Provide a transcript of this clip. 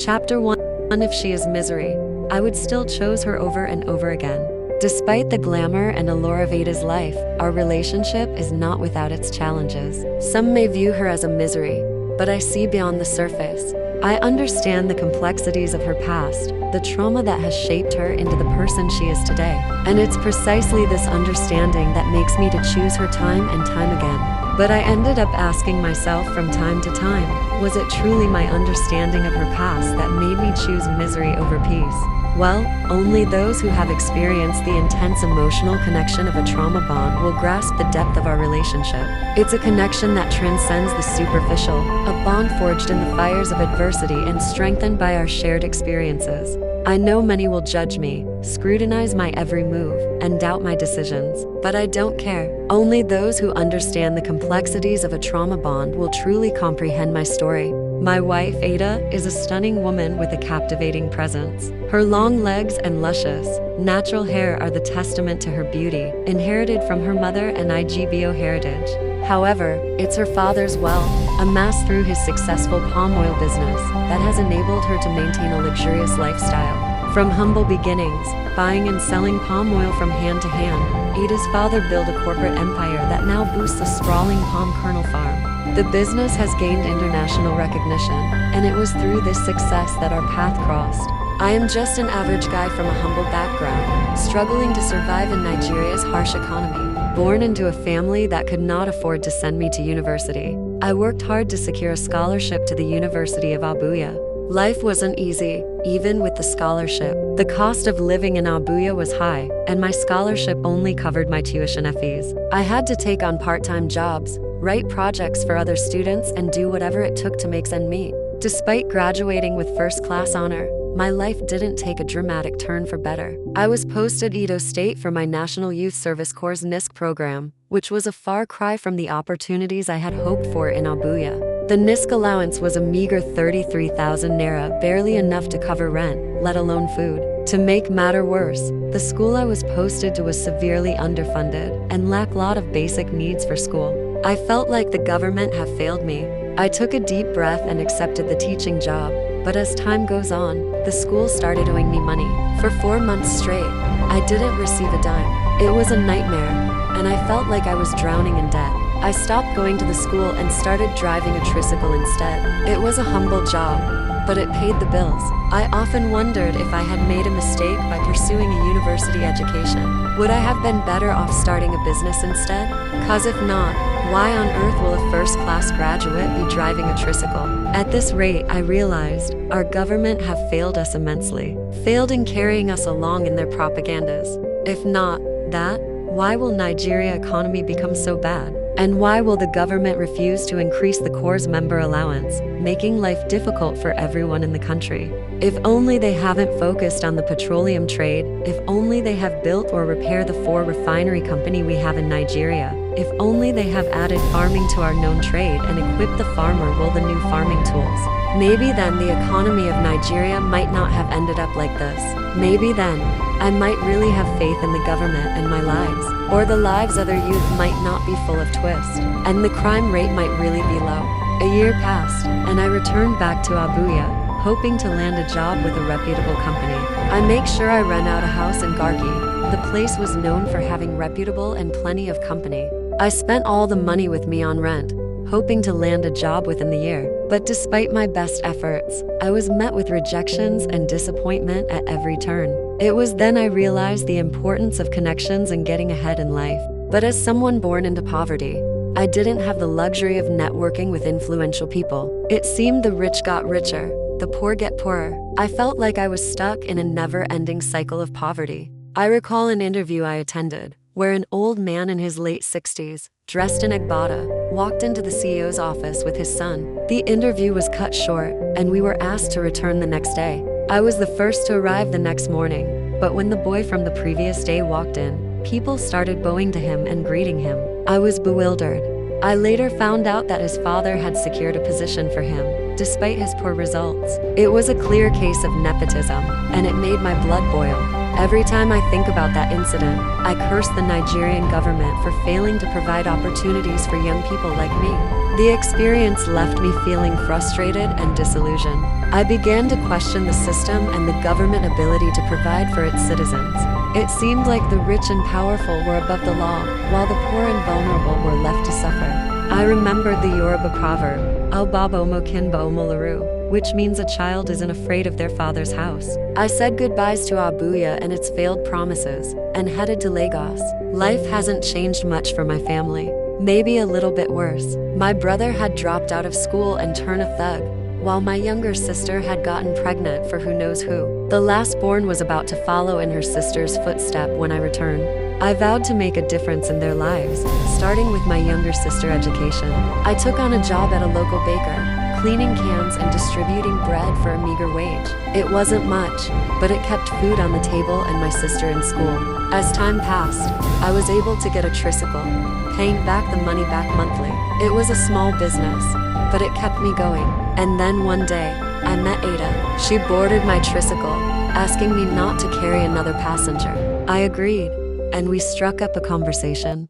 Chapter 1. If she is misery, I would still choose her over and over again. Despite the glamour and allure of Ada's life, our relationship is not without its challenges. Some may view her as a misery, but I see beyond the surface. I understand the complexities of her past, the trauma that has shaped her into the person she is today. And it's precisely this understanding that makes me to choose her time and time again. But I ended up asking myself from time to time, was it truly my understanding of her past that made me choose misery over peace? Well, only those who have experienced the intense emotional connection of a trauma bond will grasp the depth of our relationship. It's a connection that transcends the superficial, a bond forged in the fires of adversity and strengthened by our shared experiences. I know many will judge me, scrutinize my every move, and doubt my decisions, but I don't care. Only those who understand the complexities of a trauma bond will truly comprehend my story. My wife, Ada, is a stunning woman with a captivating presence. Her long legs and luscious, natural hair are the testament to her beauty, inherited from her mother and IGBO heritage. However, it's her father's wealth, amassed through his successful palm oil business, that has enabled her to maintain a luxurious lifestyle. From humble beginnings, buying and selling palm oil from hand to hand, Ada's father built a corporate empire that now boasts a sprawling palm kernel farm. The business has gained international recognition, and it was through this success that our path crossed. I am just an average guy from a humble background, struggling to survive in Nigeria's harsh economy. Born into a family that could not afford to send me to university, I worked hard to secure a scholarship to the University of Abuja. Life wasn't easy, even with the scholarship. The cost of living in Abuja was high, and my scholarship only covered my tuition fees. I had to take on part-time jobs, write projects for other students, and do whatever it took to make ends meet. Despite graduating with first-class honor, my life didn't take a dramatic turn for better. I was posted Edo State for my National Youth Service Corps NISC program, which was a far cry from the opportunities I had hoped for in Abuja. The NISC allowance was a meager 33,000 naira, barely enough to cover rent, let alone food. To make matter worse, the school I was posted to was severely underfunded and lacked a lot of basic needs for school. I felt like the government had failed me. I took a deep breath and accepted the teaching job. But as time goes on, the school started owing me money. For 4 months straight, I didn't receive a dime. It was a nightmare, and I felt like I was drowning in debt. I stopped going to the school and started driving a tricycle instead. It was a humble job, but it paid the bills. I often wondered if I had made a mistake by pursuing a university education. Would I have been better off starting a business instead? 'Cause if not, why on earth will a first-class graduate be driving a tricycle? At this rate, I realized, our government have failed us immensely, failed in carrying us along in their propagandas. If not that, why will Nigeria economy become so bad? And why will the government refuse to increase the Corps' member allowance, making life difficult for everyone in the country? If only they haven't focused on the petroleum trade, if only they have built or repaired the 4 refinery company we have in Nigeria, if only they have added farming to our known trade and equipped the farmer with the new farming tools. Maybe then the economy of Nigeria might not have ended up like this. Maybe then, I might really have faith in the government and my lives. Or the lives of other youth might not be full of twists, and the crime rate might really be low. A year passed, and I returned back to Abuja, hoping to land a job with a reputable company. I make sure I rent out a house in Garki. The place was known for having reputable and plenty of company. I spent all the money with me on rent, hoping to land a job within the year. But despite my best efforts, I was met with rejections and disappointment at every turn. It was then I realized the importance of connections and getting ahead in life. But as someone born into poverty, I didn't have the luxury of networking with influential people. It seemed the rich got richer, the poor get poorer. I felt like I was stuck in a never-ending cycle of poverty. I recall an interview I attended, where an old man in his late 60s, dressed in agbada, walked into the CEO's office with his son. The interview was cut short, and we were asked to return the next day. I was the first to arrive the next morning, but when the boy from the previous day walked in, people started bowing to him and greeting him. I was bewildered. I later found out that his father had secured a position for him, despite his poor results. It was a clear case of nepotism, and it made my blood boil. Every time I think about that incident, I curse the Nigerian government for failing to provide opportunities for young people like me. The experience left me feeling frustrated and disillusioned. I began to question the system and the government ability to provide for its citizens. It seemed like the rich and powerful were above the law, while the poor and vulnerable were left to suffer. I remembered the Yoruba proverb, "Al baba omo kinba omolaru," which means a child isn't afraid of their father's house. I said goodbyes to Abuja and its failed promises, and headed to Lagos. Life hasn't changed much for my family. Maybe a little bit worse. My brother had dropped out of school and turned a thug, while my younger sister had gotten pregnant for who knows who. The last-born was about to follow in her sister's footstep when I returned. I vowed to make a difference in their lives, starting with my younger sister's education. I took on a job at a local baker, cleaning cans and distributing bread for a meager wage. It wasn't much, but it kept food on the table and my sister in school. As time passed, I was able to get a tricycle, paying back the money back monthly. It was a small business, but it kept me going. And then one day, I met Ada. She boarded my tricycle, asking me not to carry another passenger. I agreed, and we struck up a conversation.